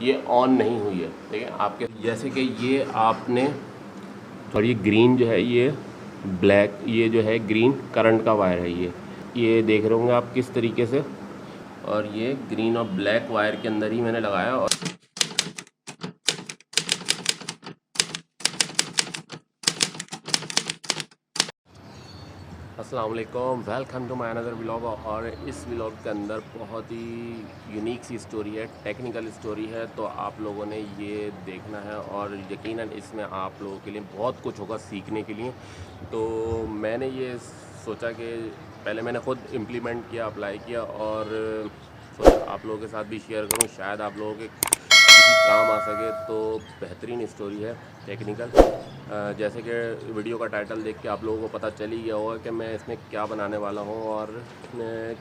ये ऑन नहीं हुई है। ठीक है, आपके जैसे कि ये आपने, और ये ग्रीन जो है ये ब्लैक, ये जो है ग्रीन करंट का वायर है। ये देख रहे होंगे आप किस तरीके से, और ये ग्रीन और ब्लैक वायर के अंदर ही मैंने लगाया। और अस्सलाम वालेकुम, welcome to my another vlog. और इस व्लॉग के अंदर बहुत ही यूनिक सी स्टोरी है, टेक्निकल स्टोरी है, तो आप लोगों ने ये देखना है और यकीनन इसमें आप लोगों के लिए बहुत कुछ होगा सीखने के लिए। तो मैंने ये सोचा कि पहले मैंने ख़ुद इम्प्लीमेंट किया, अप्लाई किया, और सोचा आप लोगों के साथ भी शेयर करूं, शायद आप लोगों के किसी काम आ सके। तो बेहतरीन स्टोरी है टेक्निकल। जैसे कि वीडियो का टाइटल देख के आप लोगों को पता चल ही गया होगा कि मैं इसमें क्या बनाने वाला हूँ और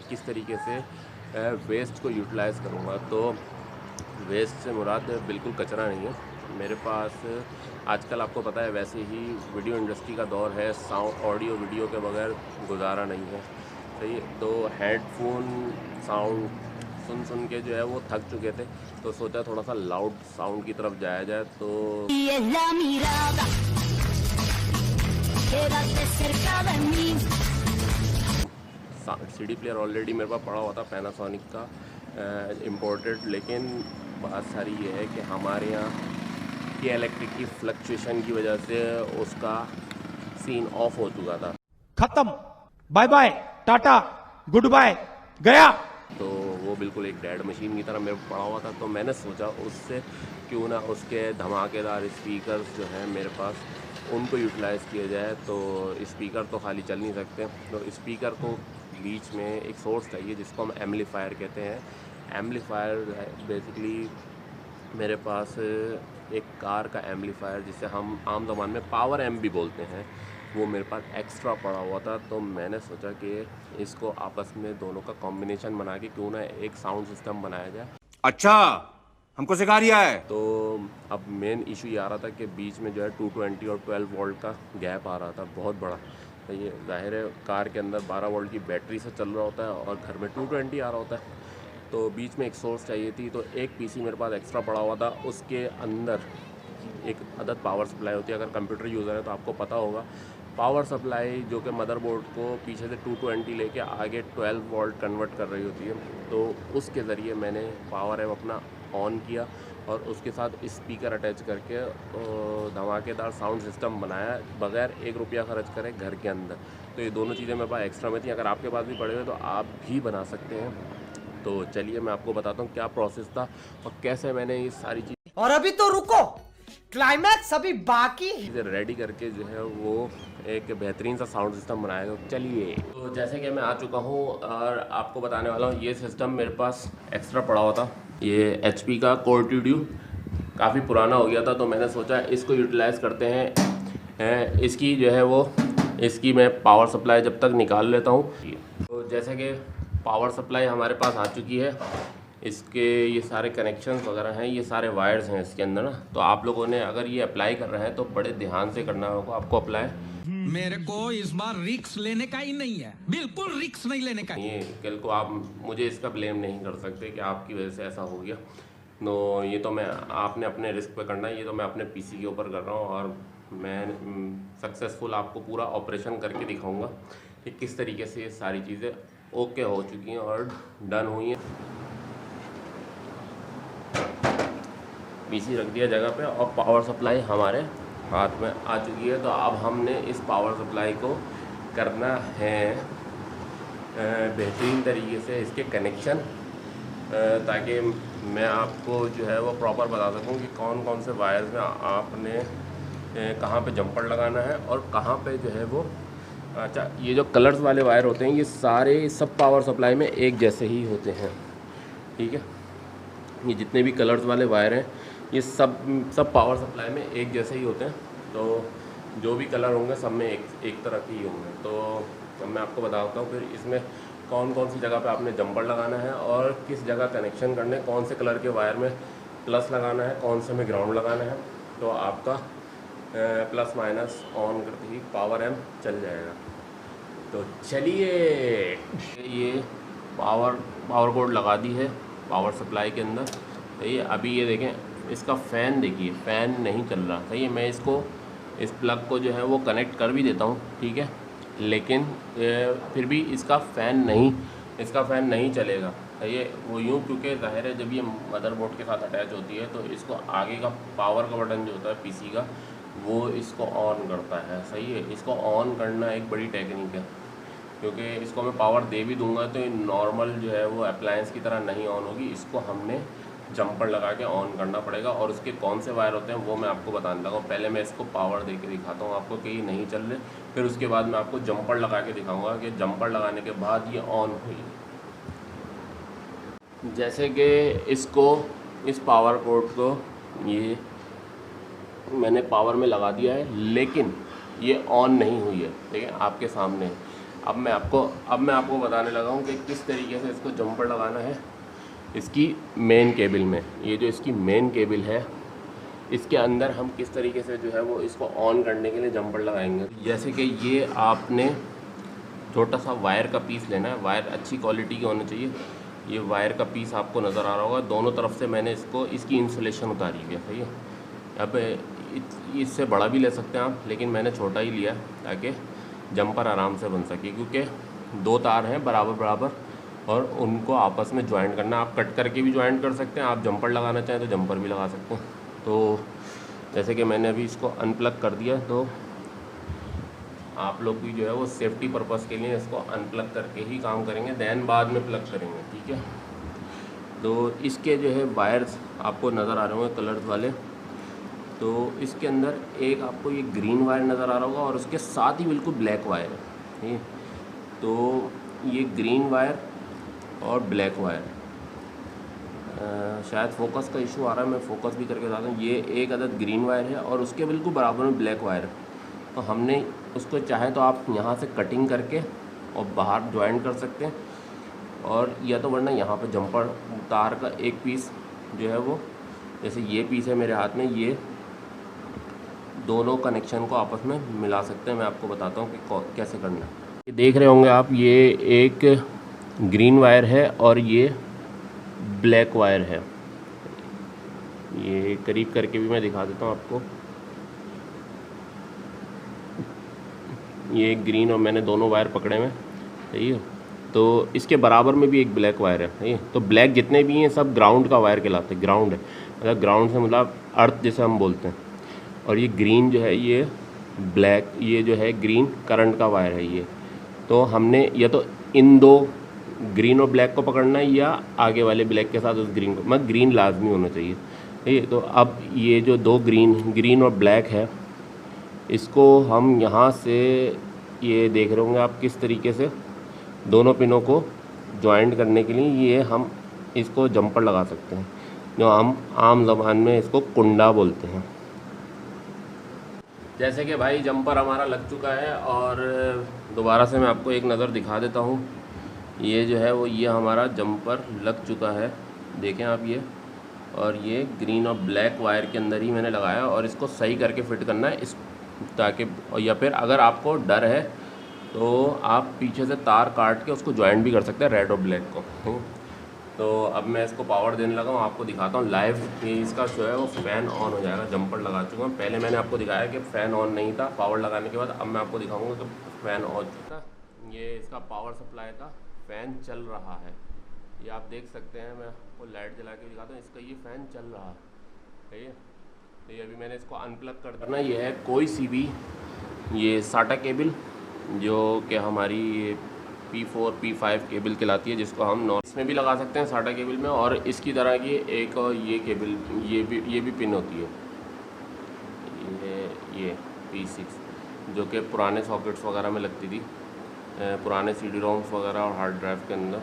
किस तरीके से वेस्ट को यूटिलाइज़ करूँगा। तो वेस्ट से मुराद बिल्कुल कचरा नहीं है। मेरे पास आजकल आपको पता है वैसे ही वीडियो इंडस्ट्री का दौर है, साउंड ऑडियो वीडियो के बगैर गुजारा नहीं है। सही है, तो हेडफोन साउंड सुन के जो है वो थक चुके थे, तो सोचा थोड़ा सा लाउड साउंड की तरफ जाया जाए। तो सीडी प्लेयर ऑलरेडी मेरे पास पड़ा हुआ था पैनासोनिक का इम्पोर्टेड, लेकिन बात सारी ये है कि हमारे यहाँ की इलेक्ट्रिक की फ्लक्चुएशन की वजह से उसका सीन ऑफ हो चुका था। खत्म, bye bye, tata, good bye, गया। तो वो बिल्कुल एक डेड मशीन की तरह मेरे पड़ा हुआ था। तो मैंने सोचा उससे क्यों ना उसके धमाकेदार स्पीकर्स जो हैं मेरे पास, उनको यूटिलाइज़ किया जाए। तो स्पीकर तो खाली चल नहीं सकते, तो स्पीकर को बीच में एक सोर्स चाहिए जिसको हम एम्पलीफायर कहते हैं। एम्पलीफायर बेसिकली मेरे पास एक कार का एम्पलीफायर, जिसे हम आम ज़बान में पावर एम्प भी बोलते हैं, वो मेरे पास एक्स्ट्रा पड़ा हुआ था। तो मैंने सोचा कि इसको आपस में दोनों का कॉम्बिनेशन बना के क्यों ना एक साउंड सिस्टम बनाया जाए। अच्छा, हमको सिखा रिया है। तो अब मेन इशू ये आ रहा था कि बीच में जो है 220 और 12 वोल्ट का गैप आ रहा था बहुत बड़ा। तो ये जाहिर है कार के अंदर 12 वोल्ट की बैटरी से चल रहा होता है और घर में 220 आ रहा होता है। तो बीच में एक सोर्स चाहिए थी, तो एक पीसी मेरे पास एक्स्ट्रा पड़ा हुआ था। उसके अंदर एक अदद पावर सप्लाई होती है, अगर कंप्यूटर यूज़र है तो आपको पता होगा। पावर सप्लाई जो कि मदरबोर्ड को पीछे से 220 लेके आगे 12 वोल्ट कन्वर्ट कर रही होती है। तो उसके ज़रिए मैंने पावर एम्प अपना ऑन किया और उसके साथ स्पीकर अटैच करके धमाकेदार साउंड सिस्टम बनाया बग़ैर 1 रुपया ख़र्च करे घर के अंदर। तो ये दोनों चीज़ें मेरे पास एक्स्ट्रा में थी। अगर आपके पास भी पड़े हुए तो आप भी बना सकते हैं। तो चलिए मैं आपको बताता हूँ क्या प्रोसेस था और कैसे मैंने ये सारी चीज़, और अभी तो रुको, क्लाइमैक्स अभी बाकी। चीज़ें रेडी करके जो है वो एक बेहतरीन सा साउंड सिस्टम बनाया। तो चलिए, तो जैसे कि मैं आ चुका हूँ और आपको बताने वाला हूँ, ये सिस्टम मेरे पास एक्स्ट्रा पड़ा हुआ था। ये HP का कोर ट्यूड्यू काफ़ी पुराना हो गया था, तो मैंने सोचा इसको यूटिलाइज़ करते हैं। इसकी जो है वो, इसकी मैं पावर सप्लाई जब तक निकाल लेता हूँ। तो जैसे कि पावर सप्लाई हमारे पास आ चुकी है, इसके ये सारे कनेक्शंस वगैरह हैं, ये सारे वायर्स हैं इसके अंदर ना। तो आप लोगों ने अगर ये अप्लाई कर रहे हैं तो बड़े ध्यान से करना होगा आपको अप्लाई। मेरे को इस बार रिक्स लेने का ही नहीं है, बिल्कुल रिक्स नहीं लेने का। ये कल को आप मुझे इसका ब्लेम नहीं कर सकते कि आपकी वजह से ऐसा हो गया। नो, ये तो मैं आपने अपने रिस्क पे करना है। ये तो मैं अपने PC के ऊपर कर रहा हूँ और मैं सक्सेसफुल आपको पूरा ऑपरेशन करके दिखाऊंगा कि किस तरीके से ये सारी चीज़ें ओके हो चुकी हैं और डन हुई हैं। PC रख दिया जगह पे और पावर सप्लाई हमारे हाथ में आ चुकी है। तो अब हमने इस पावर सप्लाई को करना है बेहतरीन तरीके से इसके कनेक्शन, ताकि मैं आपको जो है वो प्रॉपर बता सकूं कि कौन कौन से वायर्स में आपने कहाँ पे जंपर लगाना है और कहाँ पे जो है वो। अच्छा, ये जो कलर्स वाले वायर होते हैं ये सारे सब पावर सप्लाई में एक जैसे ही होते हैं। ठीक है, ये जितने भी कलर्स वाले वायर हैं ये सब पावर सप्लाई में एक जैसे ही होते हैं। तो जो भी कलर होंगे सब में एक तरह के ही होंगे। तो अब मैं आपको बताता हूँ फिर इसमें कौन कौन सी जगह पे आपने जंपर लगाना है और किस जगह कनेक्शन करने, कौन से कलर के वायर में प्लस लगाना है, कौन से में ग्राउंड लगाना है। तो आपका प्लस माइनस ऑन करते ही पावर एम्प चल जाएगा। तो चलिए, ये पावर कोड लगा दी है पावर सप्लाई के अंदर। सही है। अभी ये देखें इसका फ़ैन देखिए, फ़ैन नहीं चल रहा। सही है, मैं इसको इस प्लग को जो है वो कनेक्ट कर भी देता हूँ, ठीक है, लेकिन फिर भी इसका फ़ैन नहीं चलेगा। सही है, वो यूँ क्योंकि ज़ाहिर है जब ये मदरबोर्ड के साथ अटैच होती है तो इसको आगे का पावर का बटन जो होता है पीसी का, वो इसको ऑन करता है। सही है, इसको ऑन करना एक बड़ी टेक्निक है, क्योंकि इसको मैं पावर दे भी दूंगा तो ये नॉर्मल जो है वो अप्लायंस की तरह नहीं ऑन होगी। इसको हमने जंपर लगा के ऑन करना पड़ेगा, और उसके कौन से वायर होते हैं वो मैं आपको बताने लगा हूँ। पहले मैं इसको पावर दे के दिखाता हूँ आपको कि ये नहीं चल रहे, फिर उसके बाद मैं आपको जंपर लगा के दिखाऊँगा कि जंपर लगाने के बाद ये ऑन हुई। जैसे कि इसको, इस पावर कोड को ये मैंने पावर में लगा दिया है, लेकिन ये ऑन नहीं हुई है। ठीक है, आपके सामने। अब मैं आपको बताने लगा हूँ कि किस तरीके से इसको जंपर लगाना है इसकी मेन केबल में। ये जो इसकी मेन केबल है, इसके अंदर हम किस तरीके से जो है वो इसको ऑन करने के लिए जंपर लगाएंगे। जैसे कि ये आपने छोटा सा वायर का पीस लेना है, वायर अच्छी क्वालिटी के होने चाहिए। ये वायर का पीस आपको नज़र आ रहा होगा, दोनों तरफ से मैंने इसकी इंसुलेशन उतारी है। सही है, अब इससे बड़ा भी ले सकते हैं आप, लेकिन मैंने छोटा ही लिया ताकि जंपर आराम से बन सके, क्योंकि दो तार हैं बराबर और उनको आपस में ज्वाइंट करना। आप कट करके भी ज्वाइंट कर सकते हैं, आप जंपर लगाना चाहें तो जंपर भी लगा सकते हैं। तो जैसे कि मैंने अभी इसको अनप्लग कर दिया, तो आप लोग भी जो है वो सेफ्टी पर्पज़ के लिए इसको अनप्लग करके ही काम करेंगे, दैन बाद में प्लग करेंगे। ठीक है, तो इसके जो है वायर्स आपको नज़र आ रहे होंगे कलर्स वाले। तो इसके अंदर एक आपको ये ग्रीन वायर नज़र आ रहा होगा और उसके साथ ही बिल्कुल ब्लैक वायर है। ठीक है, तो ये ग्रीन वायर और ब्लैक वायर, शायद फोकस का इशू आ रहा है, मैं फोकस भी करके बताता हूँ। ये एक अदद ग्रीन वायर है और उसके बिल्कुल बराबर में ब्लैक वायर है। तो हमने उसको चाहे तो आप यहाँ से कटिंग करके और बाहर ज्वाइन कर सकते हैं, और या तो वरना यहाँ पे जंपर तार का एक पीस जो है वो, जैसे ये पीस है मेरे हाथ में, ये दोनों कनेक्शन को आपस में मिला सकते हैं। मैं आपको बताता हूँ कि कैसे करना है। ये देख रहे होंगे आप, ये एक ग्रीन वायर है और ये ब्लैक वायर है। ये करीब करके भी मैं दिखा देता हूँ आपको। ये एक ग्रीन और मैंने दोनों वायर पकड़े हुए, सही है। तो इसके बराबर में भी एक ब्लैक वायर है, सही है। तो ब्लैक जितने भी हैं सब ग्राउंड का वायर कहलाते हैं। ग्राउंड है मतलब ग्राउंड से मतलब अर्थ जैसे हम बोलते हैं। और ये ग्रीन जो है ये ब्लैक, ये जो है ग्रीन करंट का वायर है ये। तो हमने या तो इन दो ग्रीन और ब्लैक को पकड़ना है, या आगे वाले ब्लैक के साथ उस ग्रीन को, मतलब ग्रीन लाजमी होना चाहिए। ठीक है, तो अब ये जो दो ग्रीन और ब्लैक है, इसको हम यहाँ से, ये देख रहे होंगे आप किस तरीके से दोनों पिनों को ज्वाइंट करने के लिए ये हम इसको जंपर लगा सकते हैं, जो हम आम ज़बान में इसको कुंडा बोलते हैं। जैसे कि भाई जंपर हमारा लग चुका है, और दोबारा से मैं आपको एक नज़र दिखा देता हूँ। ये जो है वो ये हमारा जंपर लग चुका है, देखें आप ये, और ये ग्रीन और ब्लैक वायर के अंदर ही मैंने लगाया, और इसको सही करके फिट करना है इस ताकि, या फिर अगर आपको डर है तो आप पीछे से तार काट के उसको ज्वाइंट भी कर सकते हैं, रेड और ब्लैक को। तो अब मैं इसको पावर देने लगा हूँ, आपको दिखाता हूँ लाइव कि इसका जो है वो फ़ैन ऑन हो जाएगा। जंपर लगा चुका हूँ, पहले मैंने आपको दिखाया कि फ़ैन ऑन नहीं था, पावर लगाने के बाद अब मैं आपको दिखाऊंगा कि फ़ैन ऑन था। ये इसका पावर सप्लाई का फ़ैन चल रहा है, ये आप देख सकते हैं। मैं आपको लाइट जला के दिखाता हूँ, इसका ये फ़ैन चल रहा है, ठीक है। तो ये अभी मैंने इसको अनप्लग कर देना। ये है कोई सी भी ये साटा केबल, जो कि हमारी P4 P5 केबल कहलाती है, जिसको हम इसमें भी लगा सकते हैं साटा केबल में। और इसकी तरह की एक ये केबल, ये भी पिन होती है, ये P6, जो कि पुराने सॉकेट्स वगैरह में लगती थी, पुराने CD-ROMs वगैरह और हार्ड ड्राइव के अंदर।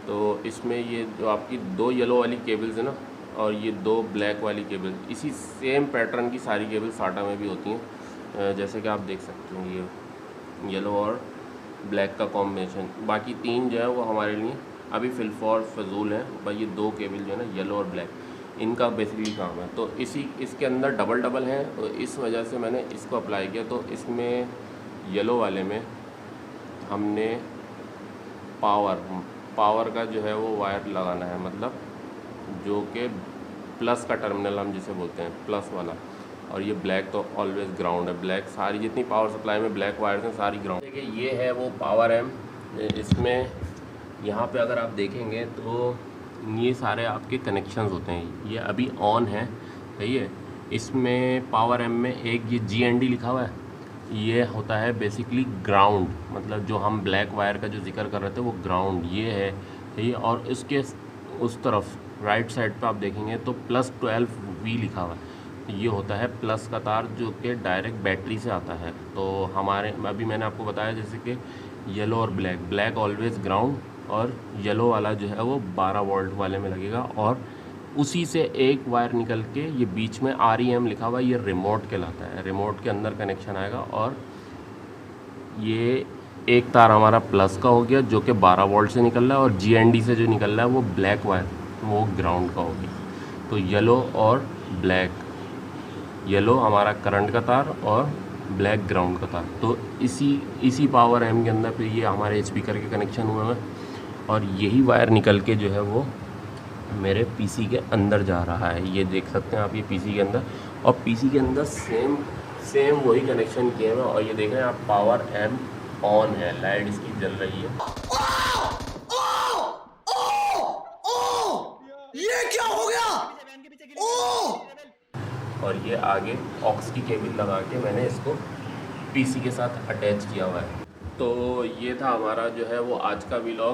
तो इसमें ये जो आपकी दो येलो वाली केबल्स है ना, और ये दो ब्लैक वाली केबल, इसी सेम पैटर्न की सारी केबल साटा में भी होती हैं, जैसे कि आप देख सकते हैं। ये येलो और ब्लैक का कॉम्बिनेशन, बाकी तीन जो है वो हमारे लिए अभी फिलफॉर फजूल हैं। भाई ये दो केबल जो है ना, येलो और ब्लैक, इनका बेसिकली काम है। तो इसके अंदर डबल हैं, तो इस वजह से मैंने इसको अप्लाई किया। तो इसमें येलो वाले में हमने पावर का जो है वो वायर लगाना है, मतलब जो कि प्लस का टर्मिनल हम जिसे बोलते हैं, प्लस वाला। और ये ब्लैक तो ऑलवेज ग्राउंड है। ब्लैक सारी जितनी पावर सप्लाई में ब्लैक वायर्स हैं सारी ग्राउंड। देखिए ये है वो पावर एम। इसमें यहाँ पे अगर आप देखेंगे तो ये सारे आपके कनेक्शंस होते हैं। ये अभी ऑन है, सही है। इसमें पावर एम में एक ये GND लिखा हुआ है, ये होता है बेसिकली ग्राउंड, मतलब जो हम ब्लैक वायर का जो जिक्र कर रहे थे वो ग्राउंड ये है, सही है। और इसके उस तरफ राइट साइड पे आप देखेंगे तो +12V लिखा हुआ है, ये होता है प्लस का तार जो कि डायरेक्ट बैटरी से आता है। तो हमारे अभी मैंने आपको बताया जैसे कि येलो और ब्लैक, ब्लैक ऑलवेज ग्राउंड और येलो वाला जो है वो 12 वोल्ट वाले में लगेगा। और उसी से एक वायर निकल के ये बीच में REM लिखा हुआ है, ये रिमोट कहलाता है। रिमोट के अंदर कनेक्शन आएगा और ये एक तार हमारा प्लस का हो गया जो कि 12 वोल्ट से निकल रहा है, और GND से जो निकल रहा है वो ब्लैक वायर वो ग्राउंड का हो गया। तो येलो और ब्लैक, येलो हमारा करंट का तार और ब्लैक ग्राउंड का तार। तो इसी पावर एम के अंदर फिर ये हमारे स्पीकर के कनेक्शन हुए हैं, और यही वायर निकल के जो है वो मेरे PC के अंदर जा रहा है। ये देख सकते हैं आप, ये PC के अंदर, और PC के अंदर सेम वही कनेक्शन किए हैं। और ये देखें आप, पावर एम ऑन है, लाइट इसकी जल रही है। ये क्या हो गया? और ये आगे ऑक्स की केबल लगा के मैंने इसको PC के साथ अटैच किया हुआ है। तो ये था हमारा जो है वो आज का व्लॉग।